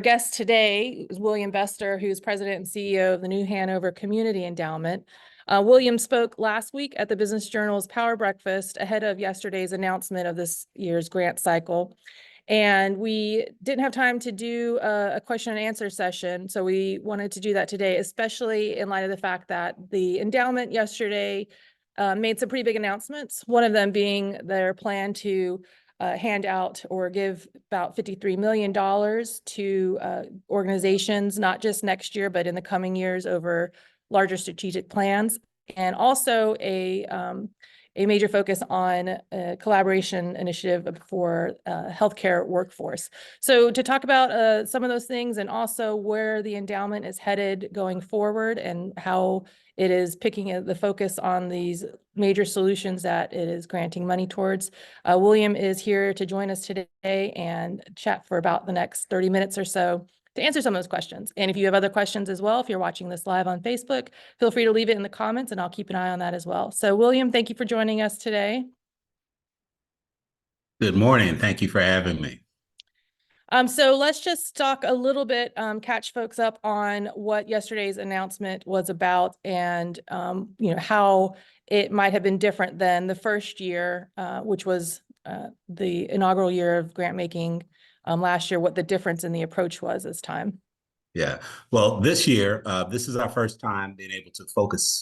guest today is William Bester, who's president and CEO of the new Hanover Community Endowment. William spoke last week at the Business Journal's Power Breakfast ahead of yesterday's announcement of this year's grant cycle. And we didn't have time to do a question and answer session, so we wanted to do that today, especially in light of the fact that the endowment yesterday made some pretty big announcements, one of them being their plan to hand out or give about $53 million to organizations, not just next year, but in the coming years over larger strategic plans, and also a major focus on a collaboration initiative for healthcare workforce. So to talk about some of those things and also where the endowment is headed going forward and how it is picking the focus on these major solutions that it is granting money towards. William is here to join us today and chat for about the next 30 minutes or so to answer some of those questions. And if you have other questions as well, if you're watching this live on Facebook, feel free to leave it in the comments and I'll keep an eye on that as well. So William, thank you for joining us today. Good morning. Thank you for having me. So let's just talk a little bit, catch folks up on what yesterday's announcement was about and, how it might have been different than the first year, which was the inaugural year of grant making last year, what the difference in the approach was this time. Yeah, well, this year, this is our first time being able to focus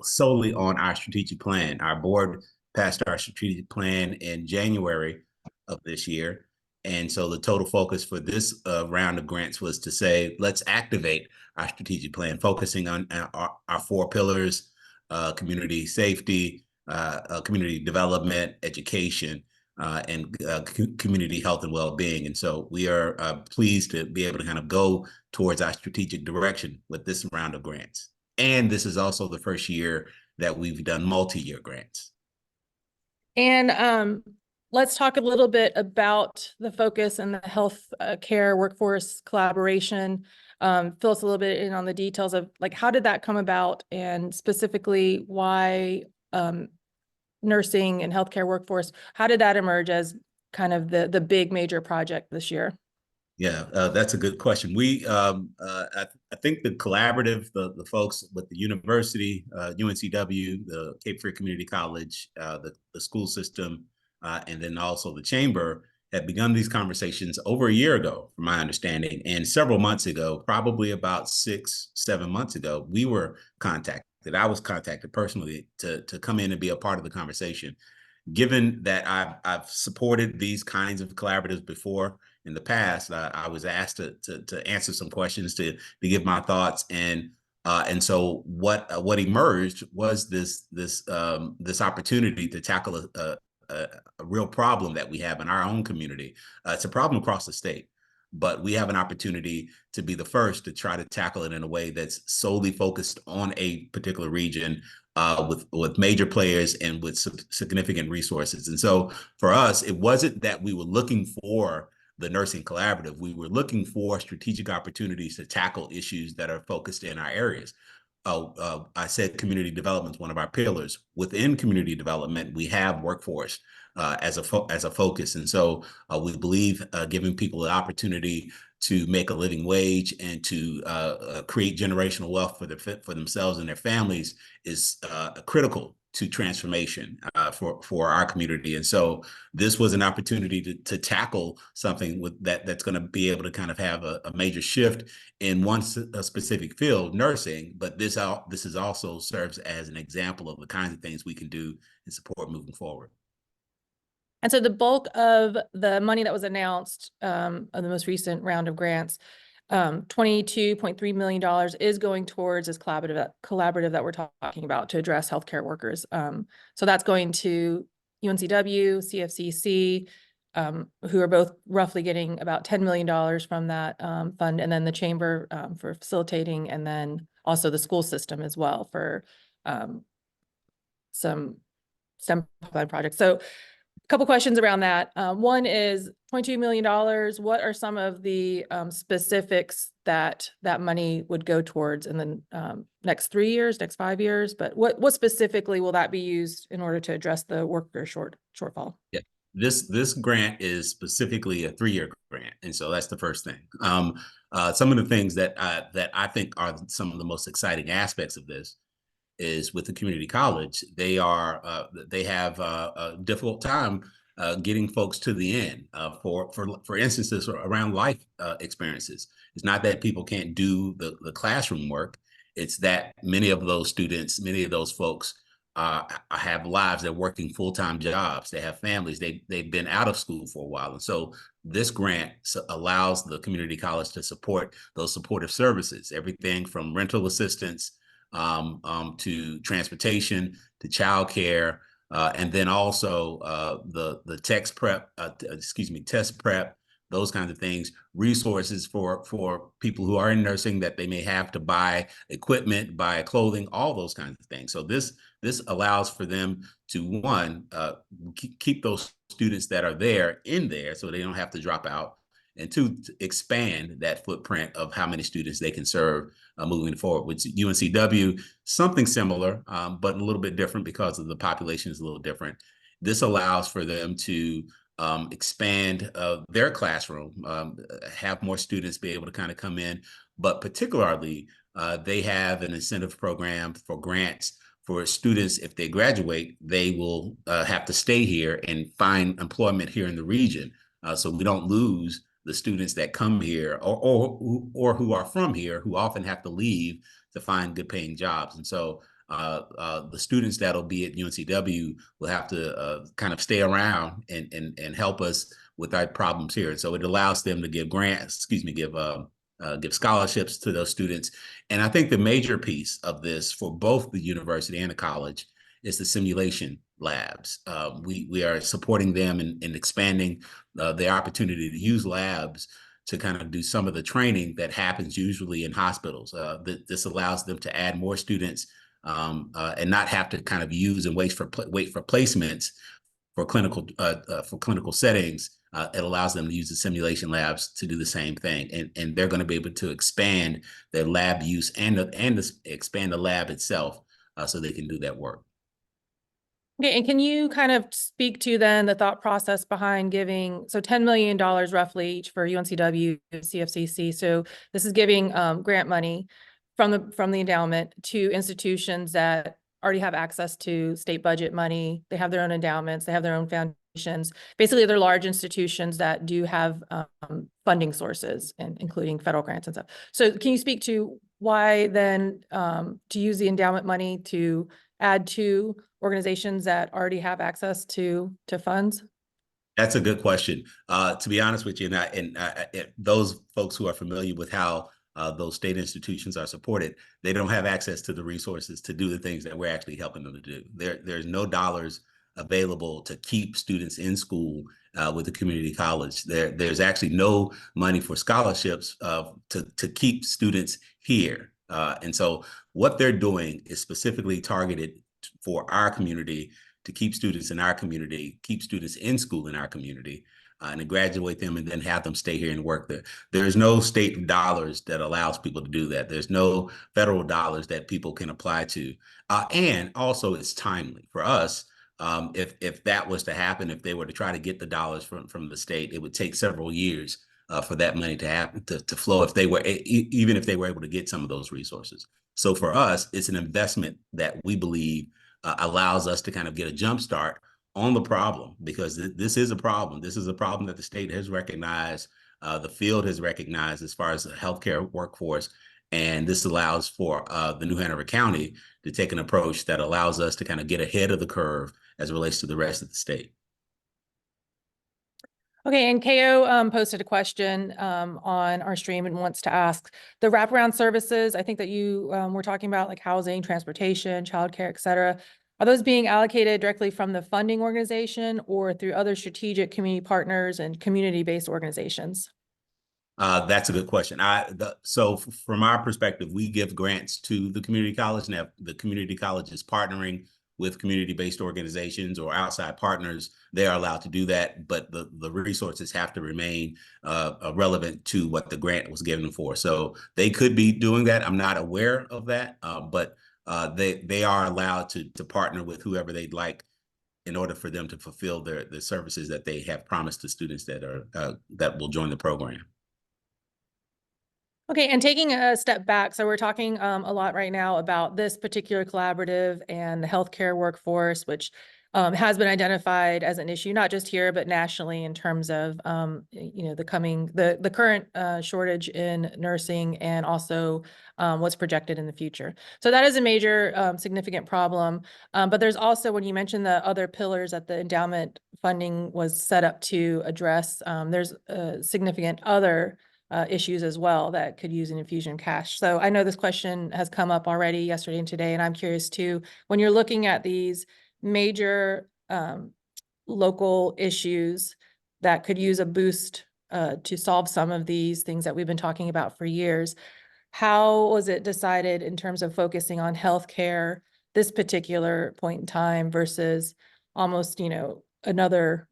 solely on our strategic plan. Our board passed our strategic plan in January of this year. And so the total focus for this round of grants was to say, let's activate our strategic plan, focusing on our four pillars: community safety, community development, education, and community health and well-being. And so we are pleased to be able to kind of go towards our strategic direction with this round of grants. And this is also the first year that we've done multi-year grants. And let's talk a little bit about the focus and the health care workforce collaboration. Fill us a little bit in on the details of how did that come about, and specifically why nursing and healthcare workforce, how did that emerge as kind of the big major project this year? Yeah, that's a good question. I think the collaborative, the folks with the university, UNCW, the Cape Fear Community College, the school system, and then also the chamber had begun these conversations over a year ago, from my understanding. And several months ago, probably about 6-7 months ago, we were contacted. I was contacted personally to come in and be a part of the conversation. Given that I've supported these kinds of collaboratives before in the past, I was asked to answer some questions, to give my thoughts, and so what emerged was this opportunity to tackle a real problem that we have in our own community. It's a problem across the state, but we have an opportunity to be the first to try to tackle it in a way that's solely focused on a particular region, with major players and with significant resources. And so for us, it wasn't that we were looking for the nursing collaborative. We were looking for strategic opportunities to tackle issues that are focused in our areas. I said community development is one of our pillars. Within community development, we have workforce as a focus. And so we believe giving people the opportunity to make a living wage and to create generational wealth for themselves and their families is critical to transformation for our community. And so this was an opportunity to tackle something that's going to be able to kind of have a major shift in one specific field, nursing, but this is also serves as an example of the kinds of things we can do and support moving forward. And so the bulk of the money that was announced of the most recent round of grants, $22.3 million is going towards this collaborative that we're talking about to address healthcare workers. So that's going to UNCW, CFCC, who are both roughly getting about $10 million from that fund, and then the chamber for facilitating, and then also the school system as well for some STEM pipeline projects. So a couple questions around that. One is $22 million. What are some of the specifics that money would go towards in the next 3 years, next 5 years? But what specifically will that be used in order to address the worker shortfall? Yeah, This grant is specifically a 3-year grant, and so that's the first thing. Some of the things that I think are some of the most exciting aspects of this is with the community college, they have a difficult time getting folks to the end for instances around life experiences. It's not that people can't do the classroom work. It's that many of those students, many of those folks have lives. They're working full-time jobs. They have families. They've been out of school for a while. And so this grant allows the community college to support those supportive services, everything from rental assistance to transportation, to childcare, and then also the test prep, those kinds of things, resources for people who are in nursing that they may have to buy equipment, buy clothing, all those kinds of things. So this allows for them to, one, keep those students that are there in there so they don't have to drop out, and two, to expand that footprint of how many students they can serve moving forward. With UNCW, something similar, but a little bit different because of the population is a little different. This allows for them to expand their classroom, have more students be able to kind of come in, but particularly they have an incentive program for grants for students. If they graduate, they will have to stay here and find employment here in the region. So we don't lose the students that come here or who are from here, who often have to leave to find good paying jobs. And so the students that'll be at UNCW will have to kind of stay around and help us with our problems here. And so it allows them to give grants, give scholarships to those students. And I think the major piece of this for both the university and the college is the simulation labs. We are supporting them in expanding the opportunity to use labs to kind of do some of the training that happens usually in hospitals. This allows them to add more students and not have to kind of use and wait for placements for clinical settings. It allows them to use the simulation labs to do the same thing, and they're going to be able to expand their lab use and expand the lab itself so they can do that work. Okay, and can you kind of speak to then the thought process behind giving, so $10 million roughly each for UNCW and CFCC. So this is giving grant money from the endowment to institutions that already have access to state budget money. They have their own endowments, they have their own foundations. Basically, they're large institutions that do have funding sources, and including federal grants and stuff. So can you speak to why then to use the endowment money to add to organizations that already have access to funds? That's a good question. To be honest with you, and those folks who are familiar with how those state institutions are supported, they don't have access to the resources to do the things that we're actually helping them to do. There's no dollars available to keep students in school with the community college. There's actually no money for scholarships to keep students here. And so what they're doing is specifically targeted for our community, to keep students in our community, keep students in school in our community, and to graduate them and then have them stay here and work there. There's no state dollars that allows people to do that. There's no federal dollars that people can apply to. And also it's timely for us. If that was to happen, if they were to try to get the dollars from the state, it would take several years for that money to happen, to flow, if they were, even if they were able to get some of those resources. So for us, it's an investment that we believe allows us to kind of get a jump start on the problem, because this is a problem. This is a problem that the state has recognized, the field has recognized as far as the healthcare workforce. And this allows for the New Hanover County to take an approach that allows us to kind of get ahead of the curve as it relates to the rest of the state. Okay, and KO posted a question on our stream and wants to ask the wraparound services. I think that you were talking about, like housing, transportation, childcare, et cetera. Are those being allocated directly from the funding organization or through other strategic community partners and community-based organizations? That's a good question. So from our perspective, we give grants to the community college. Now, the community college is partnering with community-based organizations or outside partners. They are allowed to do that, but the resources have to remain relevant to what the grant was given for. So they could be doing that. I'm not aware of that, but they are allowed to partner with whoever they'd like in order for them to fulfill the services that they have promised to students that are that will join the program. Okay, and taking a step back, so we're talking a lot right now about this particular collaborative and the healthcare workforce, which has been identified as an issue, not just here, but nationally in terms of the current shortage in nursing and also what's projected in the future. So that is a major significant problem. But there's also, when you mentioned the other pillars that the endowment funding was set up to address, there's significant other issues as well that could use an infusion of cash. So I know this question has come up already yesterday and today, and I'm curious too, when you're looking at these major local issues that could use a boost to solve some of these things that we've been talking about for years, how was it decided in terms of focusing on healthcare this particular point in time versus almost, another,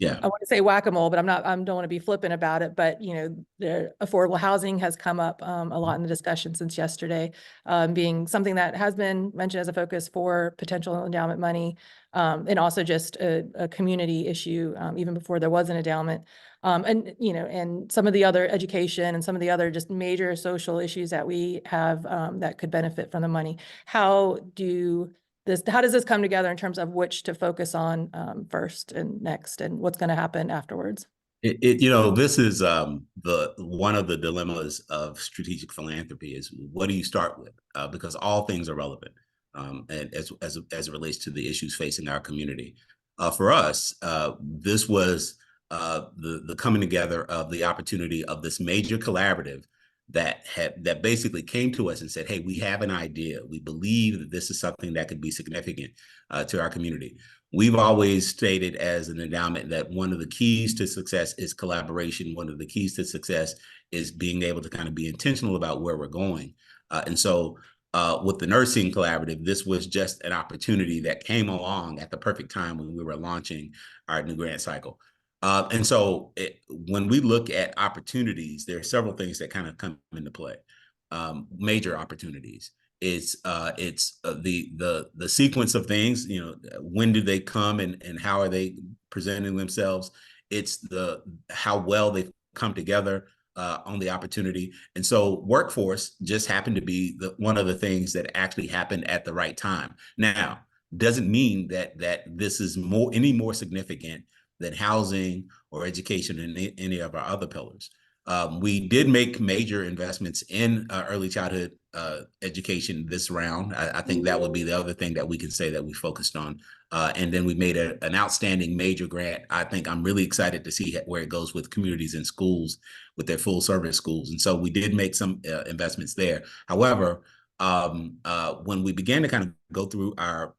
Yeah. I want to say whack-a-mole, but I don't want to be flippant about it, but the affordable housing has come up a lot in the discussion since yesterday, being something that has been mentioned as a focus for potential endowment money, and also just a community issue, even before there was an endowment. And some of the other education and some of the other just major social issues that we have that could benefit from the money. How does this come together in terms of which to focus on first and next, and what's going to happen afterwards? This is the one of the dilemmas of strategic philanthropy is what do you start with? Because all things are relevant, and as it relates to the issues facing our community. For us, this was the coming together of the opportunity of this major collaborative that basically came to us and said, "Hey, we have an idea. We believe that this is something that could be significant to our community." We've always stated as an endowment that one of the keys to success is collaboration. One of the keys to success is being able to kind of be intentional about where we're going. And so with the nursing collaborative, this was just an opportunity that came along at the perfect time when we were launching our new grant cycle. And so when we look at opportunities, there are several things that kind of come into play. Major opportunities. It's the sequence of things, when do they come and how are they presenting themselves? It's how well they've come together on the opportunity. And so workforce just happened to be one of the things that actually happened at the right time. Now, doesn't mean that this is any more significant than housing or education and any of our other pillars. We did make major investments in early childhood education this round. I think that would be the other thing that we can say that we focused on. And then we made an outstanding major grant. I think I'm really excited to see where it goes with communities and schools, with their full service schools. And so we did make some investments there. However, when we began to kind of go through our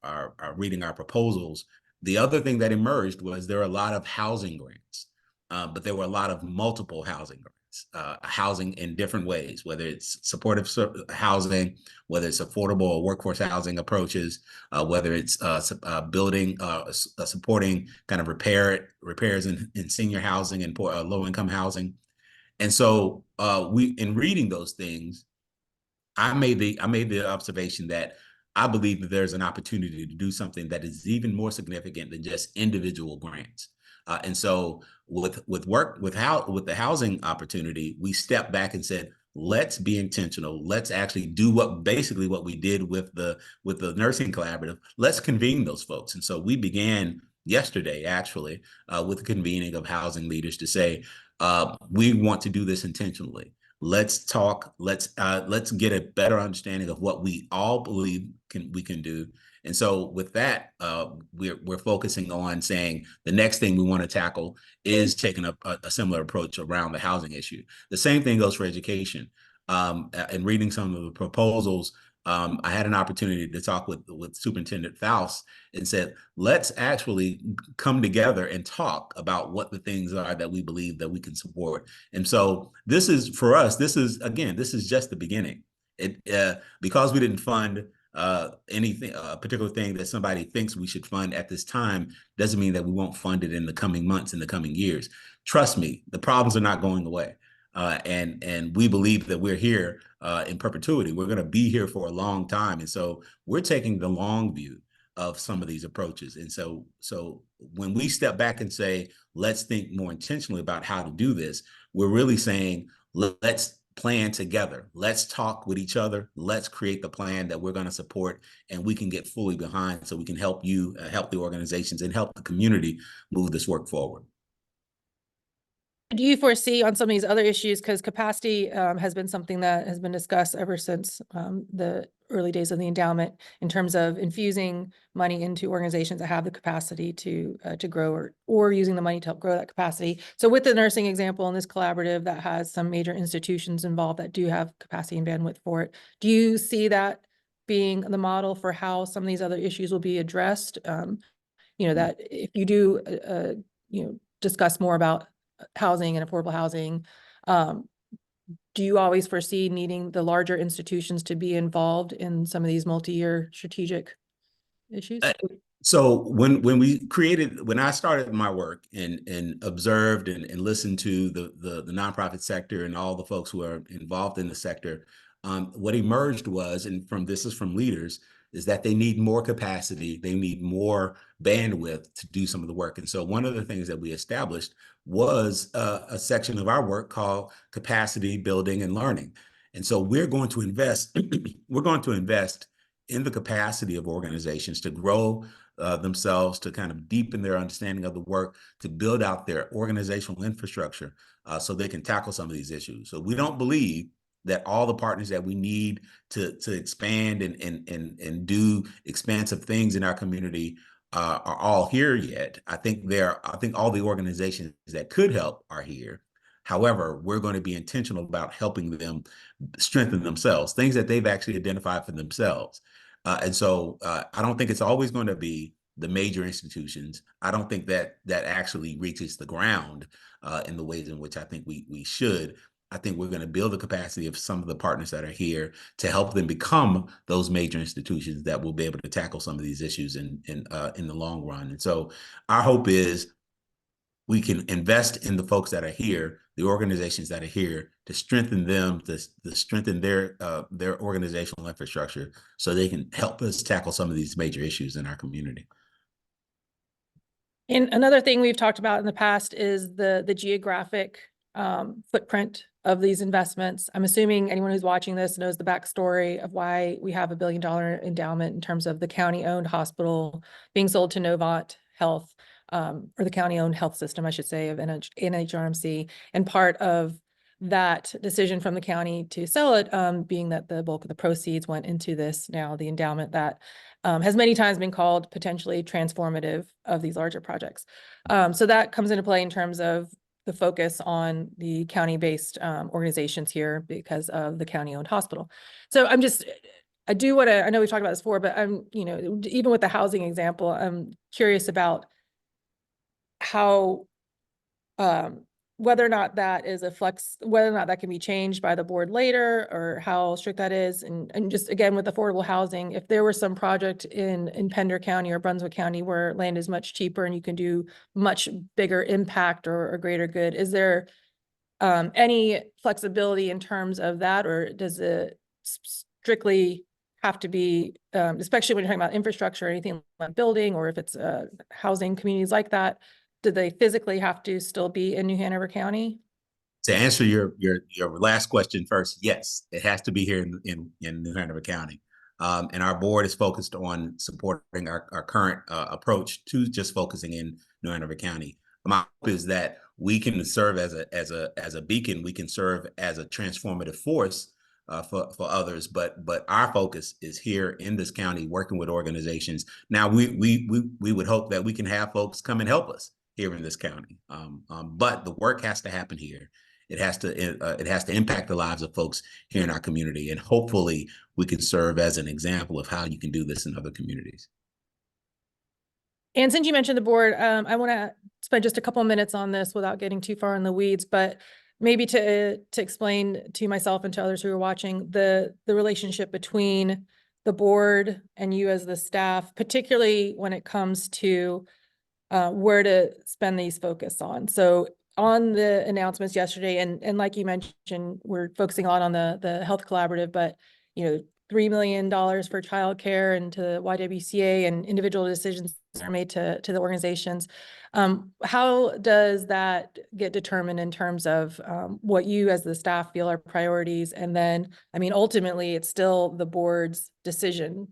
reading our proposals, the other thing that emerged was there are a lot of housing grants, but there were a lot of multiple housing grants, housing in different ways, whether it's supportive housing, whether it's affordable or workforce housing approaches, whether it's building, supporting kind of repairs in senior housing and low-income housing. And so in reading those things, I made the observation that I believe that there's an opportunity to do something that is even more significant than just individual grants. And so with the housing opportunity, we stepped back and said, let's be intentional. Let's actually do what we did with the nursing collaborative. Let's convene those folks. And so we began yesterday, actually, with the convening of housing leaders to say, we want to do this intentionally. Let's talk. Let's get a better understanding of what we all believe we can do. And so with that, we're focusing on saying the next thing we want to tackle is taking a similar approach around the housing issue. The same thing goes for education. And reading some of the proposals, I had an opportunity to talk with Superintendent Faust and said, let's actually come together and talk about what the things are that we believe that we can support. And so this is, for us, this is just the beginning. Because we didn't fund anything, a particular thing that somebody thinks we should fund at this time, doesn't mean that we won't fund it in the coming months, in the coming years. Trust me, the problems are not going away. And we believe that we're here in perpetuity. We're going to be here for a long time. And so we're taking the long view. of some of these approaches. And so when we step back and say, let's think more intentionally about how to do this, we're really saying, let's plan together. Let's talk with each other. Let's create the plan that we're going to support and we can get fully behind, so we can help you, help the organizations, and help the community move this work forward. Do you foresee on some of these other issues, because capacity has been something that has been discussed ever since the early days of the endowment, in terms of infusing money into organizations that have the capacity to grow, or using the money to help grow that capacity. So with the nursing example in this collaborative that has some major institutions involved that do have capacity and bandwidth for it, do you see that being the model for how some of these other issues will be addressed? That if you do, discuss more about housing and affordable housing, do you always foresee needing the larger institutions to be involved in some of these multi-year strategic issues? So when I started my work and observed and listened to the nonprofit sector and all the folks who are involved in the sector, what emerged was, and this is from leaders, is that they need more capacity, they need more bandwidth to do some of the work. And so one of the things that we established was a section of our work called capacity building and learning. And so we're going to invest in the capacity of organizations to grow themselves, to kind of deepen their understanding of the work, to build out their organizational infrastructure so they can tackle some of these issues. So we don't believe that all the partners that we need to expand and do expansive things in our community are all here yet. I think all the organizations that could help are here. However, we're going to be intentional about helping them strengthen themselves, things that they've actually identified for themselves. And so I don't think it's always going to be the major institutions. I don't think that actually reaches the ground in the ways in which I think we should. I think we're going to build the capacity of some of the partners that are here to help them become those major institutions that will be able to tackle some of these issues in the long run. And so our hope is we can invest in the folks that are here, the organizations that are here, to strengthen them, to strengthen their organizational infrastructure, so they can help us tackle some of these major issues in our community. And another thing we've talked about in the past is the geographic footprint of these investments. I'm assuming anyone who's watching this knows the backstory of why we have $1 billion endowment in terms of the county-owned hospital being sold to Novant Health, or the county-owned health system, I should say, of NHRMC. And part of that decision from the county to sell it being that the bulk of the proceeds went into this, now the endowment that has many times been called potentially transformative of these larger projects. So that comes into play in terms of the focus on the county-based organizations here because of the county-owned hospital. So I know we've talked about this before, but even with the housing example, I'm curious about how, whether or not that is whether or not that can be changed by the board later, or how strict that is. And just again, with affordable housing, if there were some project in Pender County or Brunswick County where land is much cheaper and you can do much bigger impact or greater good, is there any flexibility in terms of that, or does it strictly have to be, especially when you're talking about infrastructure or anything like building, or if it's housing communities like that, do they physically have to still be in New Hanover County? To answer your last question first, yes, it has to be here in New Hanover County. And our board is focused on supporting our current approach to just focusing in New Hanover County. My hope is that we can serve as a beacon. We can serve as a transformative force for others, but our focus is here in this county, working with organizations. Now we would hope that we can have folks come and help us here in this county, but the work has to happen here. It has to impact the lives of folks here in our community, and hopefully we can serve as an example of how you can do this in other communities. And since you mentioned the board, I want to spend just a couple of minutes on this without getting too far in the weeds, but maybe to explain to myself and to others who are watching the relationship between the board and you as the staff, particularly when it comes to where to spend these focus on. So on the announcements yesterday, and like you mentioned, we're focusing a lot on the health collaborative, but $3 million for childcare and to YWCA, and individual decisions are made to the organizations. How does that get determined in terms of what you as the staff feel are priorities? And then, I mean, ultimately, it's still the board's decision,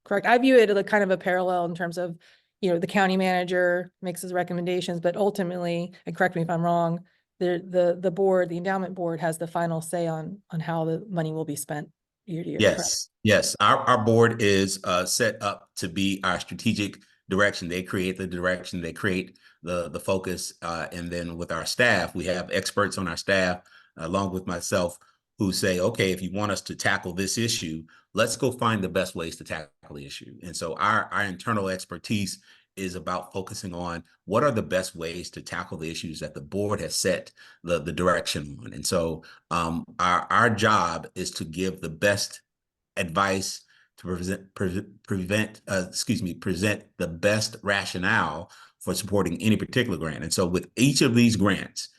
correct? I view it as a kind of a parallel in terms of, you know, the county manager makes his recommendations, but ultimately, and correct me if I'm wrong, the board, the endowment board, has the final say on how the money will be spent year to year. Correct? Yes, yes. Our board is set up to be our strategic direction. They create the direction, they create the focus, and then with our staff, we have experts on our staff, along with myself, who say, okay, if you want us to tackle this issue, let's go find the best ways to tackle the issue. And so our internal expertise is about focusing on what are the best ways to tackle the issues that the board has set the direction on. And so our job is to give the best advice to present the best rationale for supporting any particular grant. And so with each of these grants,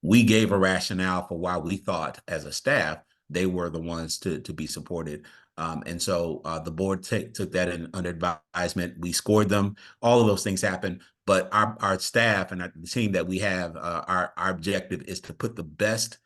we gave a rationale for why we thought as a staff they were the ones to be supported. And so the board took that under advisement. We scored them. All of those things happened. But our staff and the team that we have, our objective is to put the best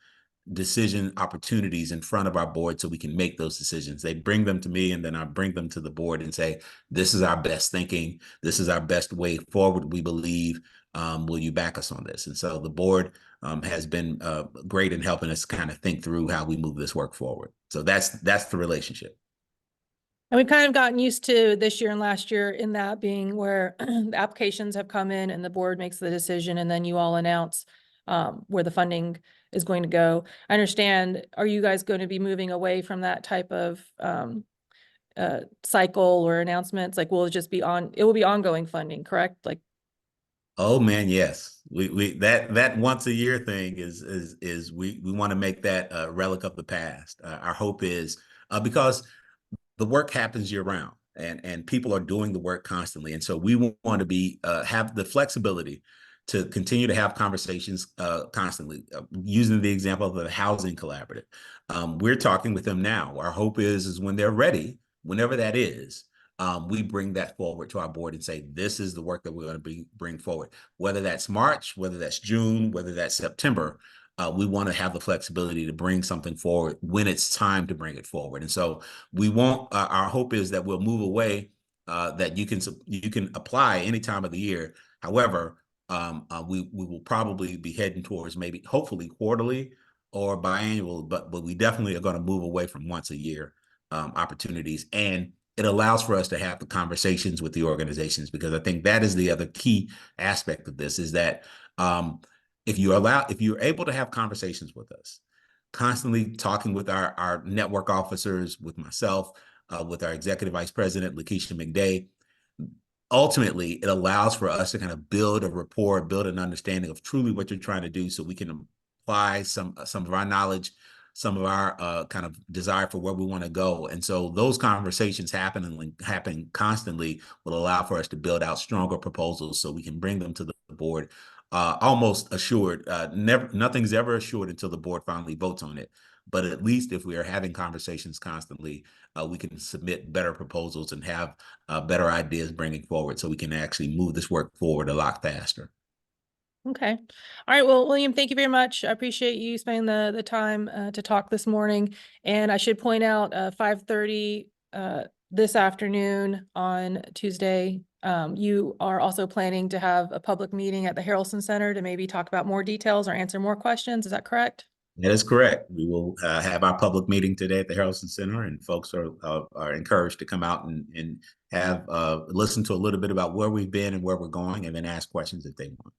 decision opportunities in front of our board so we can make those decisions. They bring them to me, and then I bring them to the board and say, this is our best thinking. This is our best way forward, we believe. Will you back us on this? And so the board has been great in helping us kind of think through how we move this work forward. So that's the relationship. And we've kind of gotten used to this year and last year in that being where the applications have come in and the board makes the decision, and then you all announce where the funding is going to go. I understand, are you guys going to be moving away from that type of cycle or announcements? Like, will it just be it will be ongoing funding, correct? Like, oh man, yes. We that once a year thing is we want to make that a relic of the past. Our hope is because the work happens year round, and people are doing the work constantly. And so we want to be have the flexibility to continue to have conversations constantly. Using the example of the housing collaborative, we're talking with them now. Our hope is when they're ready, whenever that is, we bring that forward to our board and say, this is the work that we're going to bring forward. Whether that's March, whether that's June, whether that's September, we want to have the flexibility to bring something forward when it's time to bring it forward. And so we won't, our hope is that we'll move away, that you can apply any time of the year. However, we will probably be heading towards maybe hopefully quarterly or biannual, but we definitely are going to move away from once a year opportunities. And it allows for us to have the conversations with the organizations, because I think that is the other key aspect of this, is that if you're able to have conversations with us, constantly talking with our network officers, with myself, with our executive vice president, Lakeisha McDay, ultimately it allows for us to kind of build a rapport, build an understanding of truly what you're trying to do, so we can apply some of our knowledge, some of our kind of desire for where we want to go. And so those conversations happen constantly will allow for us to build out stronger proposals so we can bring them to the board almost assured. Nothing's ever assured until the board finally votes on it. But at least if we are having conversations constantly, we can submit better proposals and have better ideas bringing forward, so we can actually move this work forward a lot faster. okay. All right. Well, William, thank you very much. I appreciate you spending the time to talk this morning. And I should point out 5:30 this afternoon on Tuesday, you are also planning to have a public meeting at the Harrelson Center to maybe talk about more details or answer more questions. Is that correct? That is correct. We will have our public meeting today at the Harrelson Center, and folks are encouraged to come out and have listen to a little bit about where we've been and where we're going, and then ask questions if they want.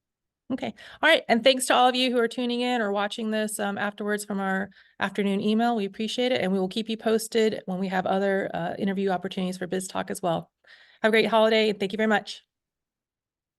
Okay. All right. And thanks to all of you who are tuning in or watching this afterwards from our afternoon email. We appreciate it. And we will keep you posted when we have other interview opportunities for BizTalk as well. Have a great holiday. And thank you very much.